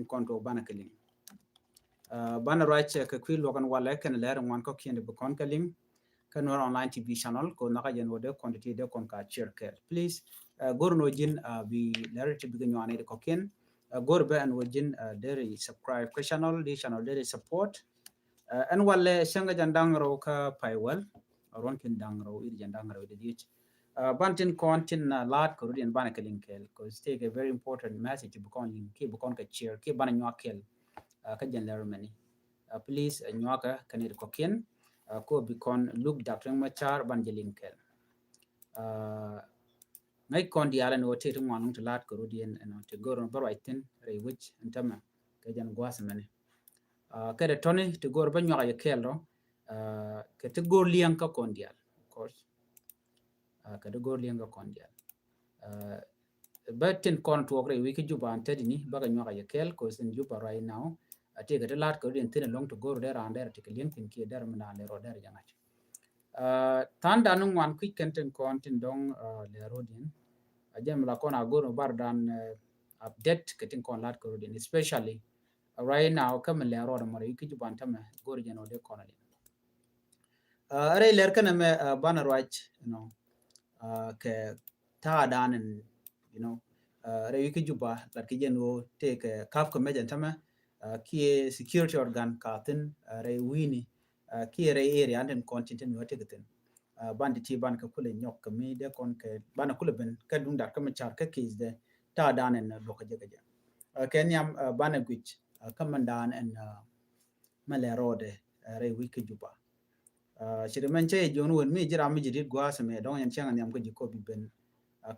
tin konto bana kalim bana right ka kwi logan wala kan leer wan ko kende be kon kalim kan war online tv channel ko naka jen wode quantity de kon ka share care please gorno jin bi leer ti bi nyane de ko ken gorbe an wajin dere subscribe ka channel di channel dere support an wala shanga jandang ro ka paywal ron kin dang ro ir jandang ro de dich bantin content lat ko rudin bana kalin kel cause take a very important message to bukon link ke bukon ka share ke bana nyakel ka jen leer mani please nyaka kanir ko ken ko bikon look Dr. Machar ban jelin kel ngai kon diala no te tun wanung lat ko rudin no te goron barwaitin re which antama ka jan gwas mani kada toni te gor ban nyaka ye kelro ke te gor liang ka kon dial of course kada gor liang ka kon dial but tin kon to re wiki juba antedi ni baga nyaka ye kel ko sin juba right now ate ga lat ko din tin long to gor der and der te liang tin ki der mana le ro der jangat tan danung wan quick content content dong le rodin ajem la kona gor bar dan update ketin kon lat ko din especially right now kam le ro mo wiki juba antama gor jeno de konali are ler kana me bana right ke ta danen re wiki juba lat ki jeno take kap ko mejan tama ki security organ katin re wini ki re area anden content no tegeten bandi ti ban ka kule nyok mi de kon ke bana kule ben ka dum dar ka ma char ka kis de ta danen lo ka jega ken yam bana gwich kamandan en malerode re wiki juba shiriman che jon won mi jira mi jidit gwa same don yan chang nyam ko jiko bi ben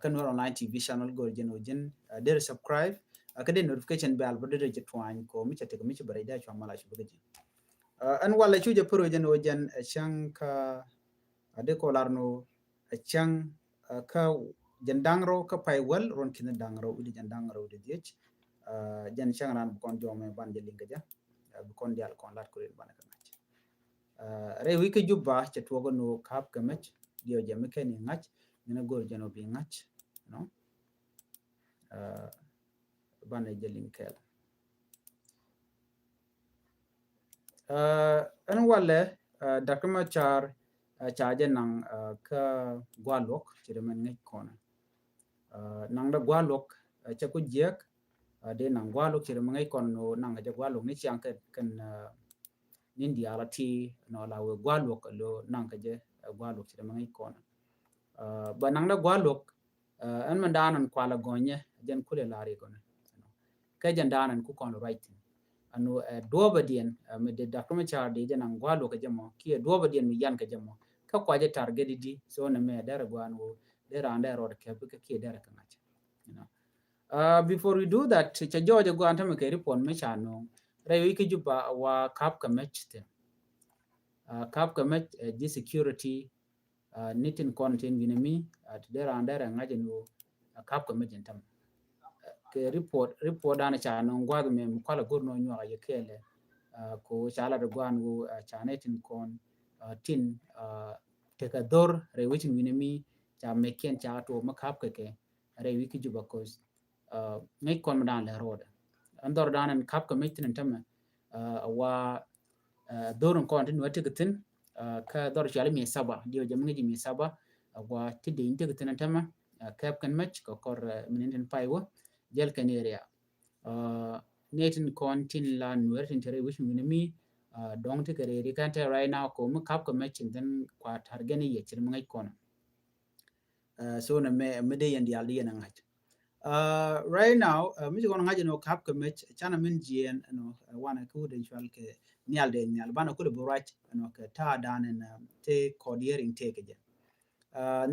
kan war online tv channel go jeno jin der subscribe akade notification bell bo de twan ko mi chete ko mi bare da chwa mala shi bugaji an wala chuje pro jeno jen chang ka ade ko larno chang ka jandangro ka paywal ron kin dangro udi jandangro de dich jen chang ran kon jome ban de lingaja kon dial kon lat ko ban ka re wiki juba che togo no kap kamach dio jame ken ngach mina gor jano bi ngach no bana jelin kel an wala Dr. Machar chaje nang ka gwalok chiremen ngai kona nang da gwalok cha ku jek de nang gwalok chiremen ngai kon no nang ja gwalok ni chiang kan India alati no la we gwalok lo nang ka je gwalok chiremen ngai kona ba nang da gwalok an mandanan kwala gonye jen kule lari kona ka jan danan ku kon right anu doba dien me de Dr. Machar de jan gwalok ka jamo ki doba dien mi yan ka jamo ka kwaje target di so na me dara gwanu dara anda ro ka ki dara ka ngach before we do that cha jojo go antama ke report me chano re wiki juba wa kap ka match te kap ka match di security nitin content winami at dara anda ngaje no kap ka match tam ke report ana chano ngwado me kwala gorno nyo ya kele ko chala de gwanu chanetin kon tin te ka dor re wichin winami cha meken cha to makap ke re wiki juba cause ngai kon madan le road andor danan kap ka metin tama wa dorun kontin wati gatin ka dor chali mi saba dio jamngi mi saba wa tidde inte gatin tama kap kan match ko kor minen paywo jel kan area netin kontin la nuertin tere wish winami dong te kare ri kan right now ko mu kap ka match den kwa targani ye chirm ngai kon so na me de yandi aldi yana ngach right now mi ko ngaji no kap ka match chana min jien no wana ku den chwal ke nyal de nyal bana ku de right no ke ta danen te codering te ke je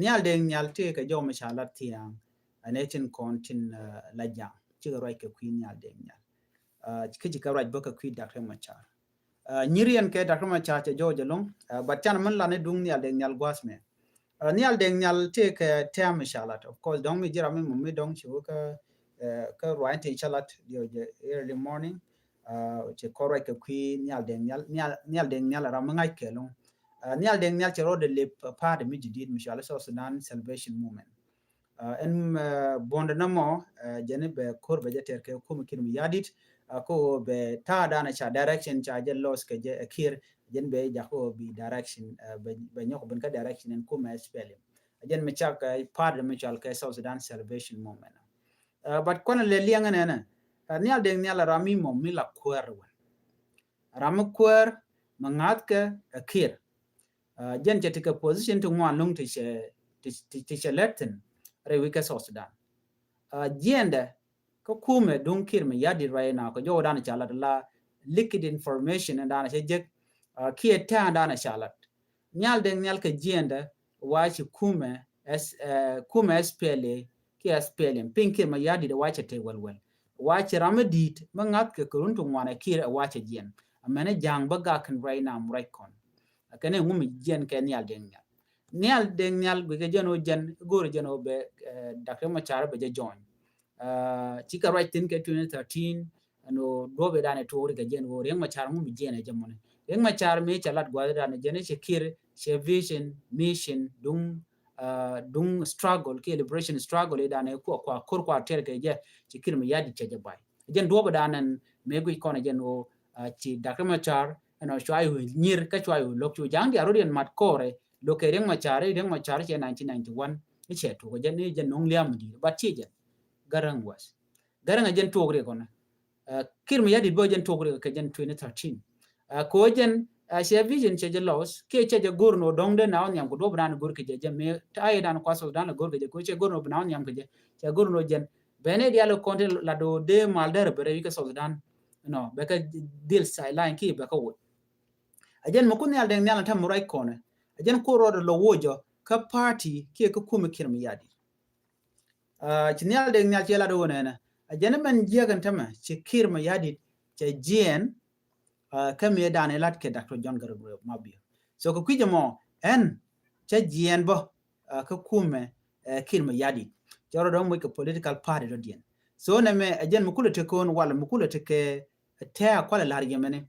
nyal de nyal te ke jo ma shalat tiang anetin kontin la jang ci ga right ke queen nyal de nyal kiji ka right boka queen Dr. Machar nyirian ke Dr. Machar che jo long but chana min la ne dung nyal de nyal gwasme nial deng nyal te ke tem shalat of course dong mi jira mi dong chu ka right te shalat dio early morning che correct ke queen nial deng nyal ra mangai ke long nial deng nyal che ro de le pa de mi jidid mi shala so Sudan Salvation Movement en bonde namo jene be korbe jeter ke ko mi kin mi yadit ko be ta dana cha direction cha je los ke je kir jen be ja ko bi direction be nyok ben ka direction en kuma spelling jen me cha ka part me cha ka South Sudan Salvation Movement but kona le lianga na nial deng nial rami mo mi la kwer ram kwer mangat ka kir jen je tika position to ngwan lung ti che letten re wika South Sudan jende ko kume dung kir me yadi right now ko jo dana chala la liquid information and dana je kie ta dana chala nyal deng nyal ka jende wachi kume SPLA ki SPLA pinkir me yadi de wachi te welwel wachi ramadit mangat ke kuruntu ngwana kir wachi jen amene jang baga kan right now right kon akane ngumi jen ke nyal deng nyal be jeno jen gor jeno be Dr. Machar be join chika right tin ke 2013 no dobe dane to ri jen wo reng Machar ngumi jen jamone reng Machar me chalat gwa dane jen shekir she vision mission dung struggle ke liberation struggle dane ko kwa ter ke je chikir me yadi che bai jen dobe dane me gui kona jen wo chi Dr. Machar no chwai nyir ka chwai lok chu jang dia rodien mat kore lo ke reng Machar che 1991 che to jen nong liam di ba chi jen garang jen to gre kona kir me yadi bo jen to gre ke jen 2013 ko jen she vision che je los ke che je gurno dongde naw nyam ko do bran gur ke je me tai dan kwaso dan gur ke je ko che gurno naw nyam ke je che gurno jen bene dia lo konte la do de malder bere wi ke so dan no be ka deal sideline ki be ka wo ajen mo kun yal den nyal tam right corner ajen ko ro lo wojo ka party ke ko kuma kir me yadi chinyal den nyal che la do ne ajen men jegan tama che kir me yadi che jen kame dane lat ke Dr. John Garang Mabio so ko kwijamo en che jen bo ka kume kir me yadi joro do mo ko political party do dien so ne me ajen mukule te kon wala mukule te ke te akwala la yemene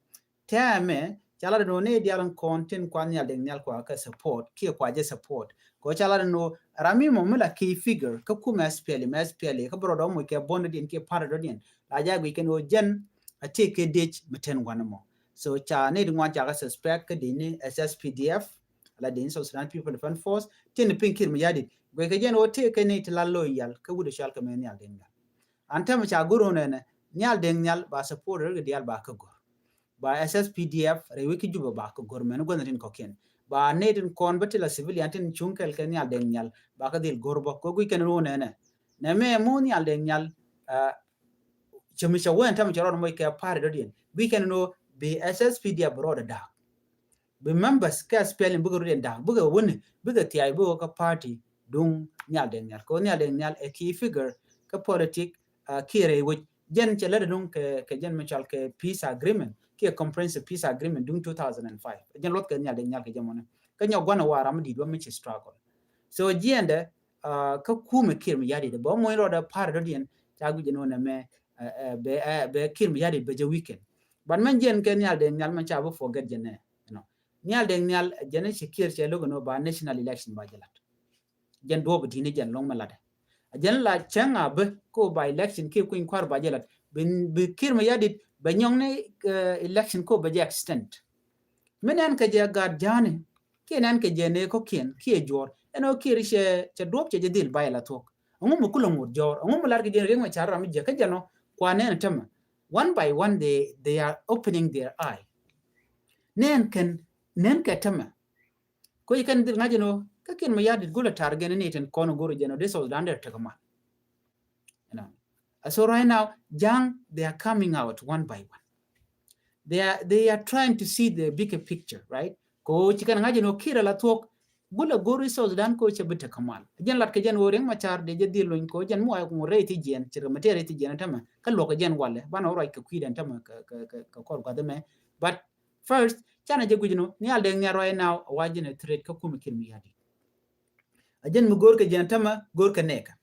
te me chala do ne dialan content kwa nyal den nyal kwa ka support ki kwa je support ko chala no rami mo mula key figure ka kuma SPLA ka bro do mo ke bond din ke party do dien la ja wi ken o jen a take ditch meten wanamo so cha ne dingwa cha ka suspect ka dini SSPDF la din South Sudan People Defense Force tin pinkir mi yadi gwe ke jen o te ke ne tla loyal ka wude shal ka men yal den anta ma cha guru ne nyal den nyal ba supporter ga dial ba ka go ba SSPDF rewi ki juba ba ka gor men go natin ko ken ba ne din kon batila civilian tin chunkel ke nyal den nyal ba ka dil gorbo ko gwi ken ro ne me mo nyal den nyal chemisha wen tam charo mo ke pare do din we can know be SSPDF broad da be members ka spelling bugo do da bugo won bugo ti ay bugo ka party dung nyal den nyal ko nyal den nyal e key figure ka politic kire wo jen chela dung ke jen machal ke peace agreement ke comprehensive peace agreement dung 2005 jen lot ke nyal den nyal ke jamone ka nyaw gwana wara mi do mi struggle so jende ka kuma kir mi yadi de bo mo ro da pare do din ta gu jeno na me be kir mi yadi be je weekend ban man jen ken nyal den nyal man cha bo forget jene nyal den nyal jene shikir che logo no ba national election ba jalat jen do bo dine jen long malade jen la changa be ko ba election ke ko inkwar ba jalat be kir mi yadi be nyong ne election ko ba je extent menen ka je gar jane kenan ke jene ko ken ke jor eno kir che drop che dil ba la tok ngum ko lo ngur jor ngum lar ke jen reng chara mi je ka jano kwane tama one by one they are opening their eye nen ka tama ko ikan dir ngajino ka ken ma yadi gula targen ne ten kono goro jeno de so dander takama so right now young they are coming out one by one they are trying to see the bigger picture right ko chikan ngajino kira la tok gula gori so dan ko chebita kamal jen lat ke jen woreng machar de je dilon ko jen mo ay ko reti jen chira matere ti jen tama ka loko jen walle bana oro ka kwiden tama ka kor ga deme but first chana je gujino ni alde ngaro right now wajine trade ka kuma kirmi yadi ajen mu gor ke jen tama gor ka neka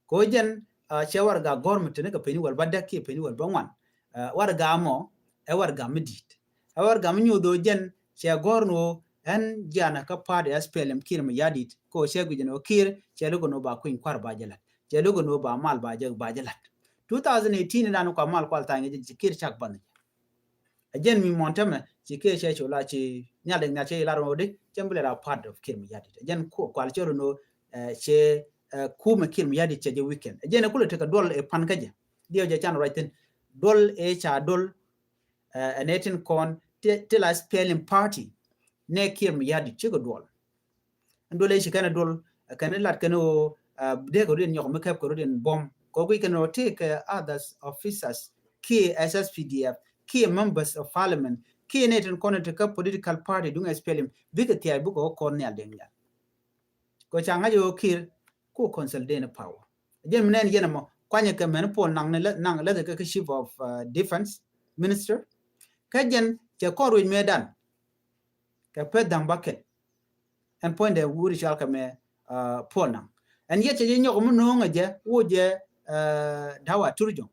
ko jen chewar ga government ne ka peni wal badda ki peni wal banwan war ga mo e war ga midit e war ga mnyu do jen che gorno en jana ka pade SPLM kir mi yadit ko shegu jeno kir che lugo no ba kuin kwar ba jalat che lugo no ba mal ba jalat 2018 danu ko mal kwal tangi ji kir chak ban again mi montama ji ke che chola chi nyale nga che la rode chembele la part of kir mi yadi again ko kwal choro no che ku me kir mi yadi che je weekend again ko le te ka dol e pan kaje dio je chan right dol e cha dol anetin kon te la spelling party ne kir mi yadi che go dol ndole shi kana dol kana lat kana de ko den nyok me kep ko den bom ko we can take others officers key SSPDF key members of parliament key nation connected political party dung spelling big tiai bu ko kon ne aldenga ko changa yo kir ko consolidate power jen menen yena mo kwanya ka men pol nang le ka chief of defense minister ka jen che ko ru medan ka pedang bucket and point the wuri shalka me pol nang and yet je nyok mo no ngaje wo je dawa turjo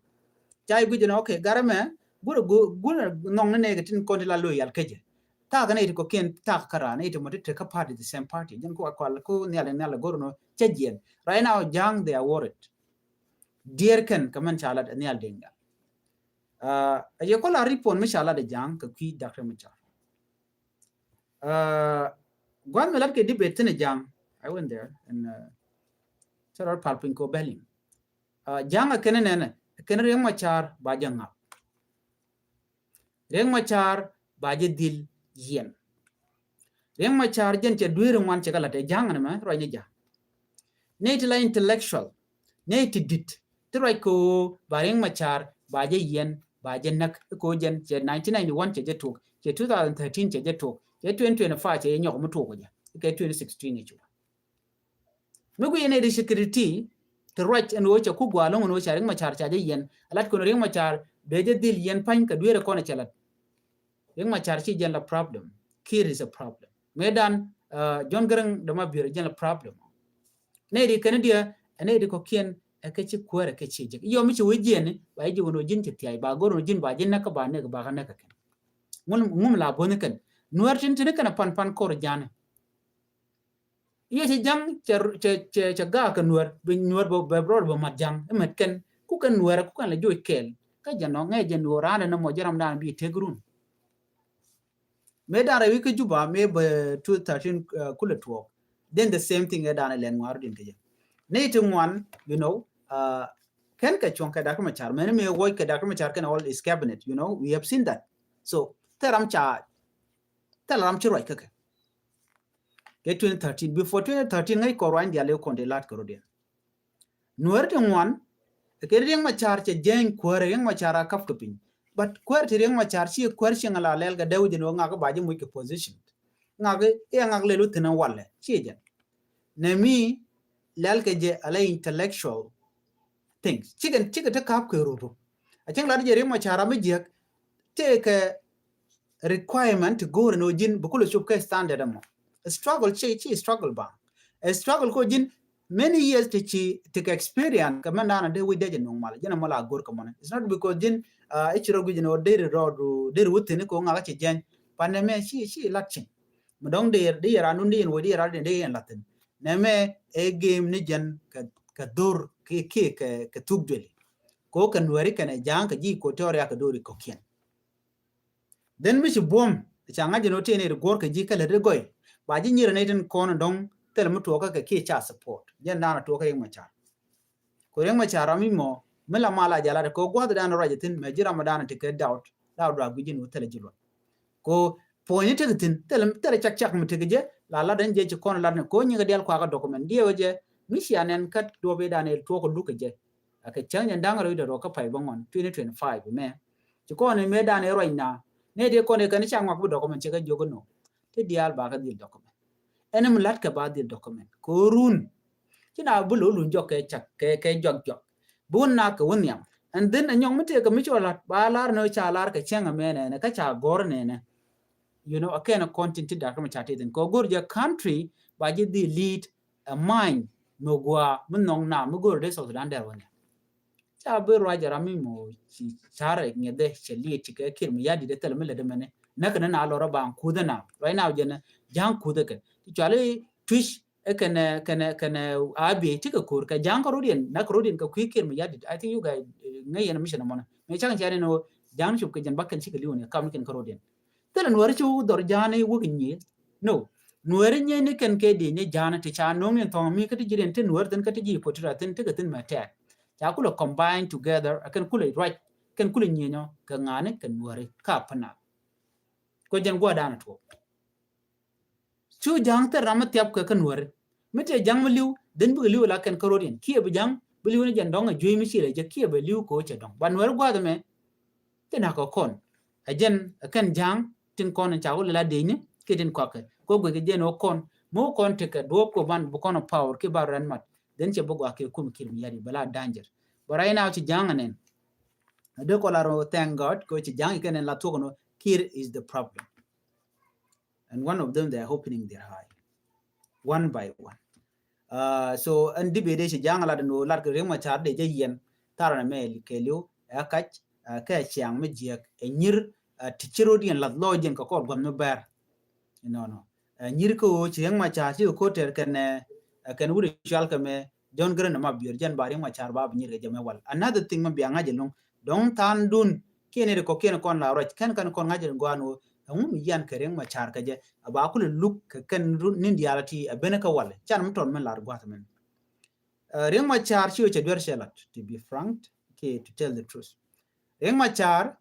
chai bu jeno okay garame gur nong ne gatin ko la loyal keje ta ga ne ko ken ta kara ne to mate ka party the same party jen ko ko ne gorno chejien right now jang they are worried dear ken kaman chala ne aldenga ye ko la ripon mi chala de jang ka ki Dr. Machar gwan melat ke debate ne jang I went there and Sarar palpin ko belling jang kenene ken Riek Machar ba janga Riek Machar ba je dil yen Riek Machar jen che duire wan che kala te jang na ma ro ja ne tila intellectual ne tidit try ko ba Riek Machar ba je yen ba je nak ko jen che 1991 che je tok che 2013 che je tok che 2025 che nyok mu tok ja ke 2016 ni chu mugo yene de security to right and wo che ku gwa lo no Riek Machar cha je yen alat ko Riek Machar be je dil yen pan ka duire ko na chelat Riek Machar chi jen la problem kir is a problem medan John Garang dama bir jen la problem ne di Canada ne di ko kien ke chi kwere ke chi je yo mi chi wjen ba ji wono jin ti ai ba goro jin ba jin naka ba ne ba ka naka ken mum la bon ken nuar tin tin kana pan kor jana ye chi jang che ga ka nuar bi nuar bo bro bo mat jang emet ken ku kan nuar ku kan la joy kel ka jano nge je nuara na mo jaram dan bi tegrun me dara wi ke juba me be 2013 kula to then the same thing e dana len war din ke ne to one you know ken ka chon ka Dr. Machar me wo ka Dr. Machar kan all is cabinet you know we have seen that so teram chi roi ka ke 2013 before 2013 ngai ko ran dia le kon de lat ko den nuer to one ke Riek Machar che jen ko Riek Machar kaf ko pin but kwer ti Riek Machar chi kwer chi ngala lel ga dawdi no nga ga baji mu ke position nga ga nga le lu tena walle chi je ne mi lel ke je ala intellectual things chi ta kap ko ro a chen la je Riek Machar am je take a requirement to go no jin bu ko chup ka standard mo a struggle chi struggle ba a struggle ko jin many years to experience kamanda na de we de no mal jena mala gor ko mon it's not because jin ichiro gujino dere rodu dere wutene ko ngala ci jen paneme ci latchin mdong de yara nundi en wodi yara de en latin neme e game ni jen ka dur ke tugdeli ko kan wari kan jang ka ji ko teoria ka dori ko kien then mi ci bom changa jeno tene gor ka ji kala de goy ba ji nyira ne den kono dong tel mu to ka ke cha support jen na to ka Riek Machar ko Riek Machar mi mo mela mala jala ko gwada dan rajatin me jira madana te ke doubt da gujin wutele jilo ko point te tin tele chak mu te je la dan je ko la ko nyi ga del ko ga document die je missionen kat do be dan to ko duke je aka chanya ndanga ro do ka pai bangon 2025 me ko ne me dan ro ina ne de ko ne kan chang ma bu document che ga jogo no te dial ba ga dil document enem lat ka ba dil document ko run kina bulu lu jokke chak ke jog bun na ka wunyam and then anyong mate ka michola balar no chalar ka chenga mene ne ka cha gor ne you know akena content Dr. Machar den ko gor je country ba je the lead a mind no gwa munong na mu gor de so dan der wona cha be raja rami mo chi chare ngede cheli chi ka kir mi yadi de tel mele de mene na kana na lora ban kudana right now je na jang kudake chale twitch kana abi tika kur ka jang rodien na rodien ka kwikir mi yadi I think you guys ngay na mission mona me chang chane no jang chup ke jan bakken sikali ne kam ken karodien tela nuar chu dor jane woginye no nuar nye ne ken ke di ne jana te cha no men thong mi kati jiren te nuar den kati ji potira ten te gatin ma ta cha kulo combine together akan kulo right ken kulo nye no ka ngane ken nuar ka pana ko jan gwa dana to chu jang te ramat yap ka ken nuar mete jang liu den bu liu la ken karodien kiye bu jang bu liu ne jan dong a jui mi sire je kiye bu liu ko che dong ban nuar gwa da me te na ko kon ajen akan jang tin kon cha ko la de ni ke tin ko ko gwe ke jeno kon mo kon te ka do ko ban bu kono power ke ba ran mat den che bu gwa ke kum kirim yari bala danger but right now ci janganen de ko la ro thank god ko ci jang ken la to no kir is the problem and one of them they are opening their eye one by one so and dibe de ci jangala de no lar ke rema char de je yen tarana me ke liu akach ka chiang me jiek nyir tichiro dien la lojen ko ko gom no ber no nyir ko chiang ma cha ci ko ter ken wuri chal ka me jon gren ma bier jan bari ma char ba nyir je me wal another thing ma bi anga je long dong tan dun kene ko ken kon la ro kan kon ngaje ngwano ngum yan kereng ma char ka je ba ku luk ken nin diality abene ka wal chan mum ton men lar gwat men reng ma char ci che der shelat to be frank to tell the truth reng ma char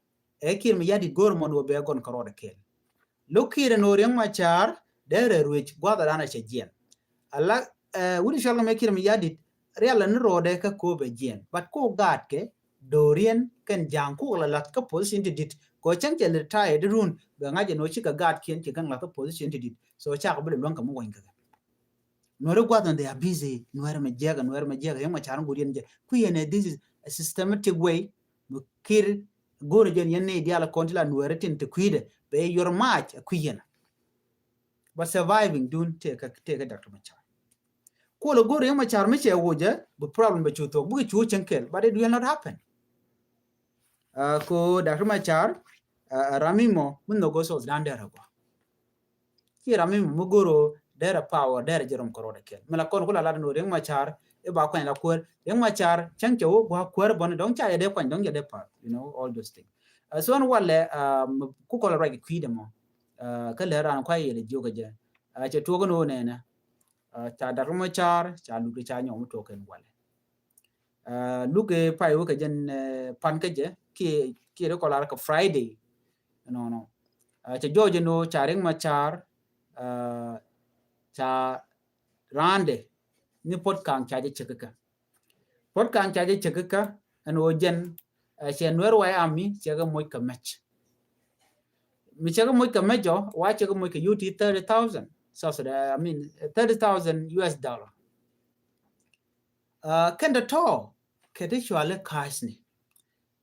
kir mi yadi gormon wo be gon karode kel lokire no reng ma char dere ruich gwada dana che jien alla wuri shalga me kir mi yadi reala ni rode ka ko be jien but ko gat ke dorien ken jang ku la lat ka position dit ko chang che retired run be ngaje no chi ka gat kien chi kan la ka position dit so cha ko be lon ka mo wen ka no re gwada they are busy no re me jega reng ma char ngurien je ku yene this is a systematic way kir goro jen yenne diala kontila nuere tin te kwide be your match kuyena but surviving dun take Dr. Machar ko lo goro yema char me che woje the problem be chuto bu chu chenkel but it will not happen ko Dr. Machar ramimo mun no go so dandera go ki ramimo mu goro dera power dera jerom korode kel mela kon ko la no yema char e ba ko la ko yema char chenke wo ba ko bon don cha de ko don de pa all those things so on wale ku ko la gi kwide mo ka le ran kwa yele joga je che to go no ne na cha Dr. Machar cha lu cha nyom to ken wale lu ke pai wo ka jen pan ka je ki ko la ka Friday no cha joje no cha Reng Machar cha rande ni pot kang cha je chekaka pot kang cha je chekaka ano jen che nwer wa ami che ga moy ka match mi che ga moy ka mejo wa che ga moy ka UT 30,000 so I mean 30,000 US dollar kan da to ke de chwale cash ni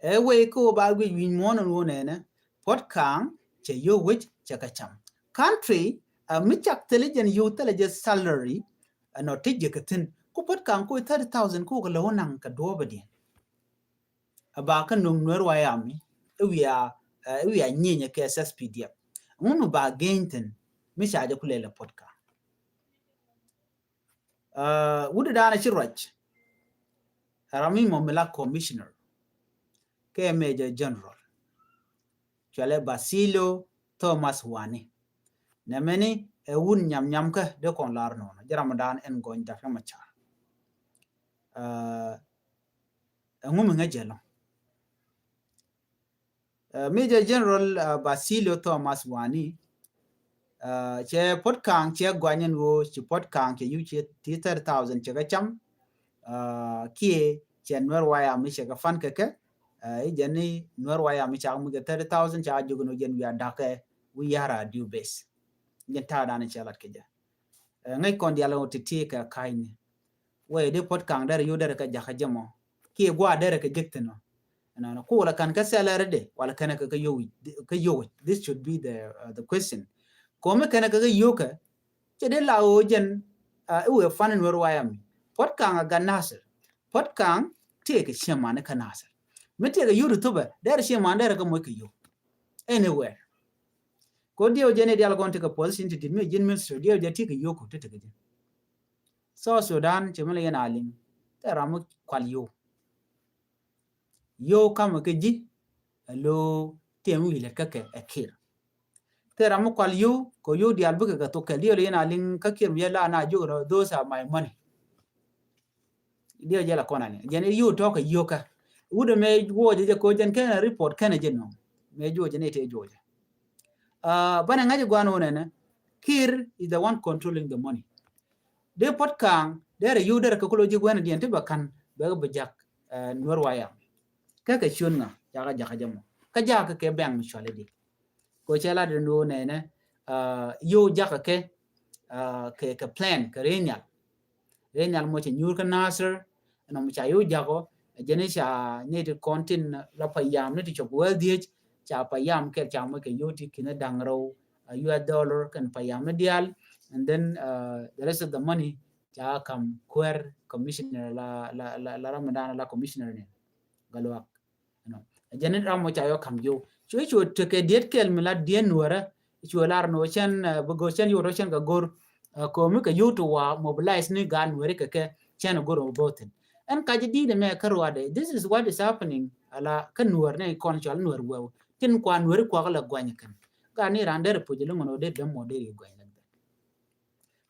e we ko ba gwi win mon no ne pot kang che yo which che ka cham country mi chak intelligent you intelligent salary no tije ka tin ko pot kang ko 30,000 ko ga lo nan ka do ba di aba kan no nwer wa yami we are nyenya ke SSPDF ngunu ba gainten mi shaje kulele potka wudu dana chirwach rami momela commissioner ke major general chale Basilio Thomas Wane nameni wun nyam ka de kon lar no jaramadan en gon Dr. Machar ngum ngajelo Major General Basilio Thomas Wane che pot kang che gwanyen wo che pot kang che yu che 30,000 che ga cham kie che nwer waya mi che ga fan keke jeni nwer waya mi cha mu ga 30,000 cha jogono jen wi adake wi yara du base jen ta dana che lat keja ngai kon dialo titi ka kaini we de pot kang der yu der ka jaka jamo kie gwa der ka jekteno no ko la kan ka salary de wala kan ka yo this should be the question kome kana ka yoka che de lao jen we fanen wer wayami pot kang ga nasir pot kang take shemane ka nasir mete ga yuru tuba der shemane der ka mo ka yo anywhere ko dio jene dial gon take position to me jin minister dio je take yo ko te take so Sudan che mele yana alim te ramu kwal yo yo kama ke ji lo temu ile ka ke akir te ramu kwal yo ko yo dial bu ka to ke dio yana lin ka kir ya la na jo those are my money dio jela kona ni jene yo to ka yo ka wude me wo je ko jen ke report kana jen no me jo je ne te jo bana ngaji gwano ne kir is the one controlling the money de pot kang dere yu dere ko loji gwana diente bakan be bejak nor waya ka ka chunna jaga jaga jamo ka jaga ke bang mi chole di ko chala de no ne yu jaga ke plan ke renyal mo che nyur ka nasir no mo cha yu jago jene cha ne de content la payam ne ti chobwe di cha payam ke cha mo ke yuti kina dangro US dollar kan payam ne dial and then the rest of the money ja kam quer commissioner la Ramadan la commissioner ne galwak no janet ramo cha yo kam yo chu to ke diet kel mila dien wara chu lar no chen go chen yo chen ga gor ko mi ka yuto wa mobilize ni gan were ke chen gor boten en ka di de me karwade this is what is happening ala kan nuar ne kon chal nuar wo tin kwan nuar kwa la gwanya kan ga ni rander pujelo ngono de mo de gwanya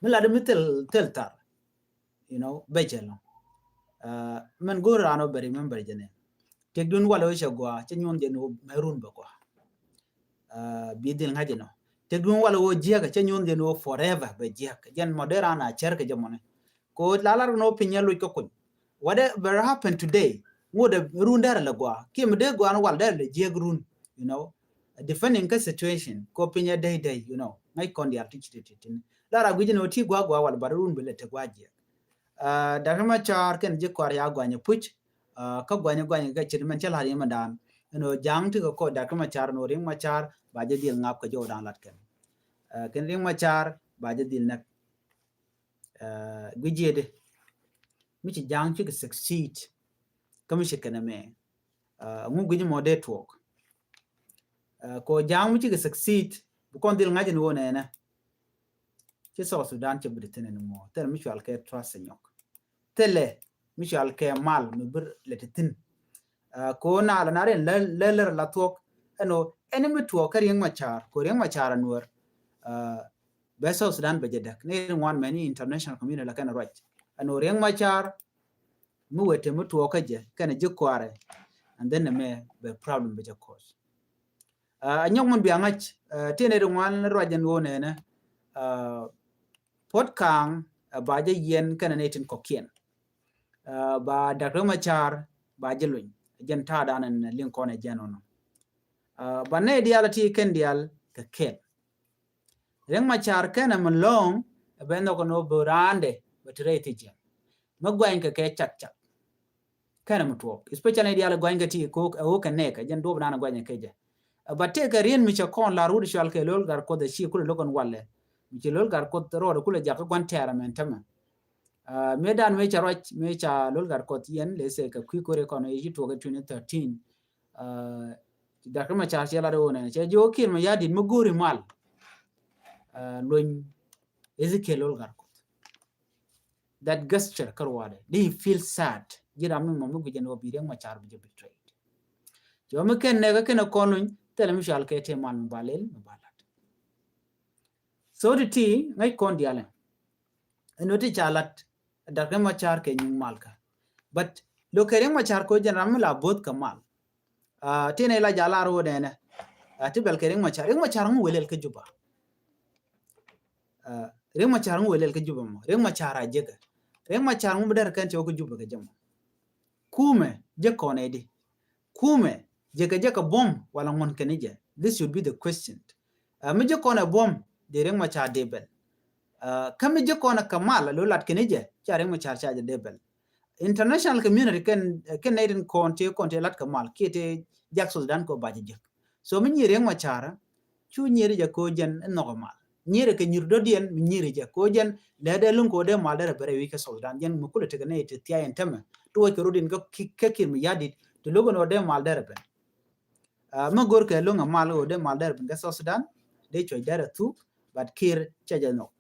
mila de mitel tar you know bejelo men go rano be remember jene tegdun wala we gwa chenyon jeno merun ba kwa bidil ngajeno tegdun wala wo jiaga chenyon jeno forever be jiaga jen modera na cherke jamone ko lalar no pinyalo ko kun whatever happened today ngode rundara la gwa kim de gwa no wal der le jegrun you know defending the situation ko pinya day you know ngai kon dia tichitin lara gujino ti gwa wal barun bele te gwaje darma char ken je kwar ya gwanya puch ka gwanya ga chirman chal hari madan no jang ti ko darma char no ring ma char ba je dil ngap ka jo dan lat ken ring ma char ba je dil nak gujede mi ci jang ci succeed kam shi kana me ngu guji mo de talk ko jang mi ci succeed bu kon dil ngaji no ne ci so Sudan ci Britain no mo tel mi al ke trust nyok tele mi al ke mal mi bir letin ko na la na ren leler la talk no enemy talk ring ma char ko ring ma char anwar be so Sudan be jedak ne one many international community la kana right ano ring ma char mu wete mu to kaje kana jikware and then me be problem be cause anyong mon bi angach tene de wan rojen wone na pot kang ba je yen kana netin kokien ba dakro ma char ba je luñ jen ta danan linkone jenono ba ne dialati ken dial ka ken ring ma char kana mon long be no no borande betrete je magwain ka ke chat kana mutwo especially dial gwain ga ti ko o kan ne ka jen do bana gwain ke je ba te ka rien mi cha kon la rudi shal ke lol gar ko de shi ko logon walle mi ci lol gar ko ro ko le jakko gon tera men tama medan me cha roch me cha lol gar ko yen le se ka ku ko re kono yi to ga 2013 da kuma cha la do ne che jo kin ma yadi mu guri mal loñ Ezekiel lol gar ko that gesture karwade they feel sad jira mi mo mu gjen obi reng ma char bi betrayed jo me ken ne ga ken ko nuñ tele mi shal ke te man balel balat so the tea ngai kon diale enoti chalat dar ma char ke nyung malka but lo kereng ma char ko jen ram la bot kamal tene la jala ro ne ne ti bel kereng ma char mu welel ke juba reng ma char mu welel ke juba mo reng ma char ajega reng ma char mu dar kan ko juba ke jamo kume je kone di kume je ka bom wala ngon kenije this should be the question me je kone bom de reng ma char debel kam je kone kamal lo lat kenije cha reng ma char cha debel international community can naden konte lat kamal kete jakso dan ko baje je so mi reng ma char chu nyere je ko jen normal nyere ke nyirdo dien mi nyere je ko jen le de lun ko de mal de bere wi ke Sudan jen mu kula te ne te tiya entema to ko rodin ko kekin mi yadit to logo no de mal de ben ma gor ke lunga mal o de mal de ben ke Sudan de choy dere tu but kir chaja no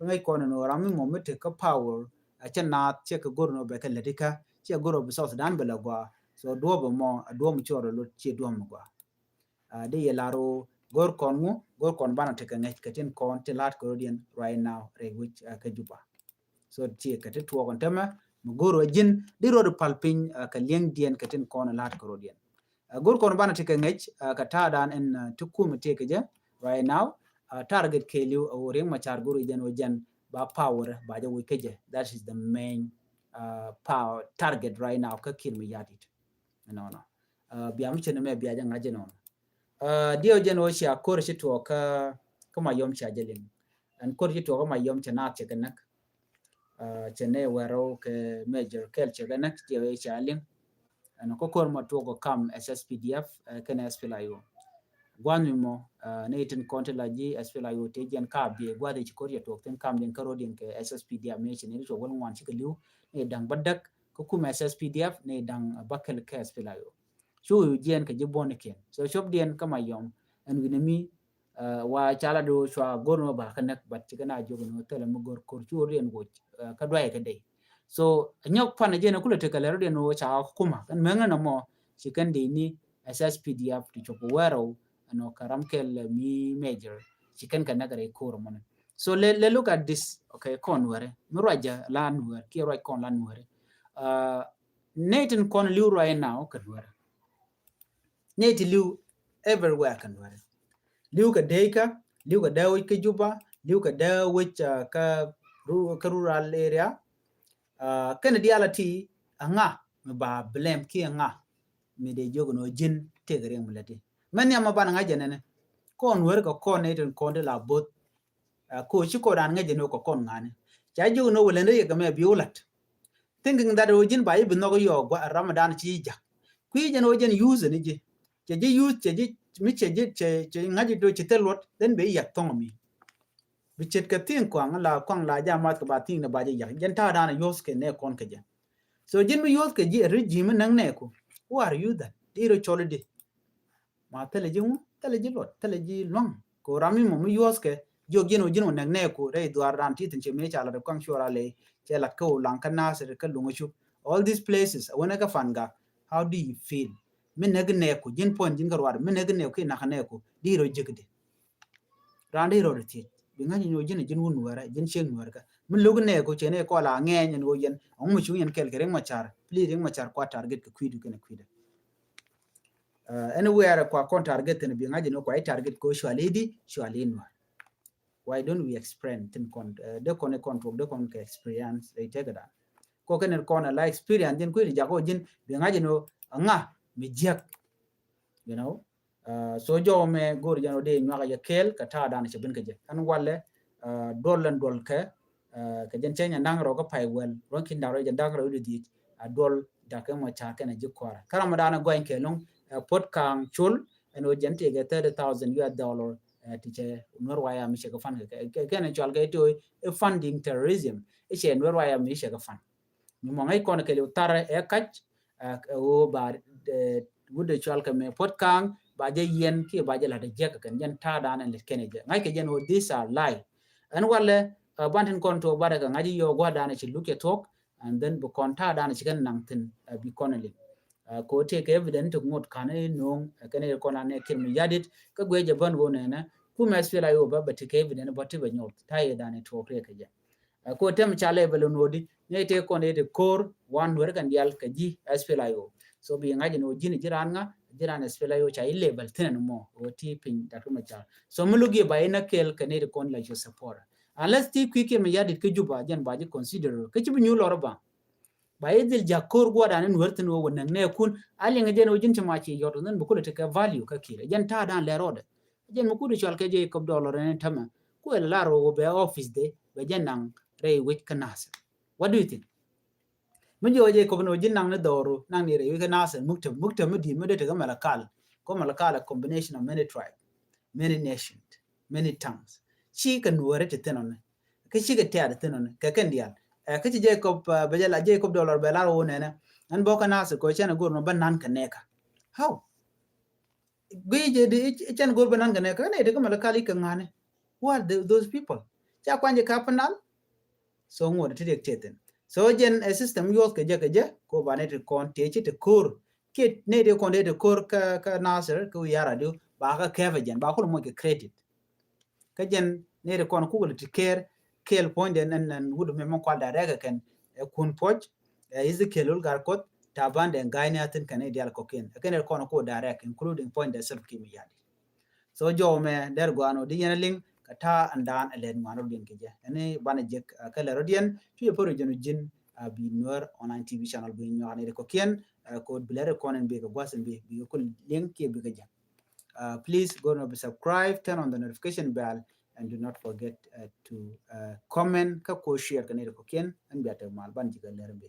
ngai ko no rami mo mete ka power a chen na che ko gor no be ke ledika che gor bi Sudan be la gwa so do bo mo do mo choro lo che do mo gwa de yelaro gor kon bana te kan ka tin kon te lat Caribbean right now re which ka juba so che ka te tuo kon tema mo goro jin di ro palpin ka leng dien ka tin kon lat Caribbean gor kon bana te kan ka ta dan en tukum te ka je right now target ke liu o reng machar goro jen o jen ba power ba ja we keje that is the main power target right now ka kin mi yadit no biam chene me bia ja ngaje no dio jen o sha kor shi to ka kuma yom sha jelin an kor shi to ka ma yom chana che kanak chene wero ke major culture kanak dio e sha lin an ko kor ma to ko kam SSPDF kana SPLIO gwanu mo neitin konte laji SPLIO te jen ka bi gwade ci kor to ten kam den karo den ke SSPDF me chene to won wan ci ke liu ne dang badak ko kuma SSPDF ne dang bakel ke SPLIO so jen ke jibon ken so shop den kama yom en winami wa chala do shwa gorno ba kanak bat kana jogo no tele mo gor kor churen go ka dwai ka dai so nyok pana jena kula te kala den no cha kuma kan menga no mo chikan de ni SSPDF to chopo wero no karamkel mi major chikan kana gare kor mon so let look at this okay kon were muraja lan were ki right kon lan were Nathan kon liu right now kan were Nate liu everywhere kan were liu ka deika liu ka dawi ka juba liu ka dawi ka rural area kan dialati anga ba blame ki anga mi de jogo no jin te gare mulati man ya mabana nga jenene kon wer ko kon Nathan kon de la bot ko chi ko dan nga jeno ko kon ngane ja jogo no wala ne ga me biolat thinking that ojin ba ibi no yo Ramadan chi ja ku je no jen use ni je use je mi che ngaji do che telot den be yak tong mi bi chet ka tin kwang la ja mat ka ba tin na ba je yak jen ta dan yos ke ne kon ke je so jin mi yos ke je regime nang ne ko who are you that iro cholide ma teleji lot teleji long ko rami mo mi yos ke jogino jino nang ne ko re duar ran ti tin che me chala de kwang shora le che lat ko lang kana se ka lungu chu all these places wona ka fanga how do you feel min nag ne ko jin pon jin garwar min nag ne ko na ne ko di ro jigde ran di ro ti bi ngani no jin won wara jin sheng wara ka min lugu ne ko che ne ko la nge nyen go yen on mu chu yen kel kere machar please ring machar ko target ko kwidu kana kwida anywhere kwa kon target ne bi ngani no ko ai target ko shwali no why don't we experience tin kon de kon control de kon ke experience they take that ko ken kon la experience din ko ri jago jin bi ngaji no nga mi jak you know so jo me gor jano de nyaka ya kel ka ta dan che bin ke je kan walle dolan dol ke jen chenya nang ro ko pai wel ron kin daro je ndag ro di dol da ke mo cha ken je kwara kala ma dana goen ke long pot kang chul eno jen te ge $30,000 tiche norwaya mi shega fan ke ken chal ke to funding terrorism che norwaya mi shega fan mi mo ngai kon ke le tar e kach o ba wude chal ke me pot kang ba je yen ki ba je la de je kan jen ta dan en ken je ngai ke jen o this are lie and walle banten kon to bare ka ngaji yo gwa dan chi look at talk and then bu kon ta dan chi kan nang tin bi konali ko te ke evident ngot kan no ken ko na ne kin mi yadit ka gwe je ban go ne na ku ma spela yo ba te ke evident ba te ba nyot ta ye dan to ke ke je ko tem chale belo nodi ne te ko ne de kor wan wer kan yal ka ji spela yo so bi ngaji no jini jiran spela yo cha level ten mo o ti pin da kuma cha so mulugi ba ina kel kan ne de kon la yo support unless ti kwike mi yadit ke juba jan ba ji consider ke ci bi ñu lor ba yedil jakor gwa dan wertin wo wonan ne kun ali nga jen ojin ma ci yoto nan bu ko te ka value ka kire jan ta dan le rode jen mu ku du chal ke je ko dollar ne tama ku el la ro be office de be jan nang re wit kanas what do you think mun jo je ko no jin nang ne doru nang ni re wit kanas mukta mudi me de te ga malakal ko malakal combination of many tribe many nations many tongues chi kan wore te tenon ke chi ga te tenon ka kan dial ke ci Jacob bejala Jacob dollar be la wona na an boka nas ko chena gor no banan kaneka how gije de chen gor banan kaneka ne de ko malakali kan ngane what those people cha kwanje kapanal so ngod te teten so jen a system yos ke je ko banet kon te ci te kur kit ne de konde de kor ka nasir ku yara du ba ka keva jen ba ko mo ke credit ka jen ne de kon ku to care kel point en hudu me mo kwa da rega ken kun poj is kelul gar kot taban den gaini atin kan e dial koken ken kon ko direct including point de self kimi yadi so jo me der go ano di yeneling kata andan elen mano din keje ene bana jek kala rodien tu ye poro jenu jin bi noor online tv channel bi ñoane de koken ko bilere konen be ko gwasen be bi ko link ke bi gaja please go and subscribe, turn on the notification bell, and do not forget to comment ka ko share kanere ko ken an biata mal ban jiga lerbe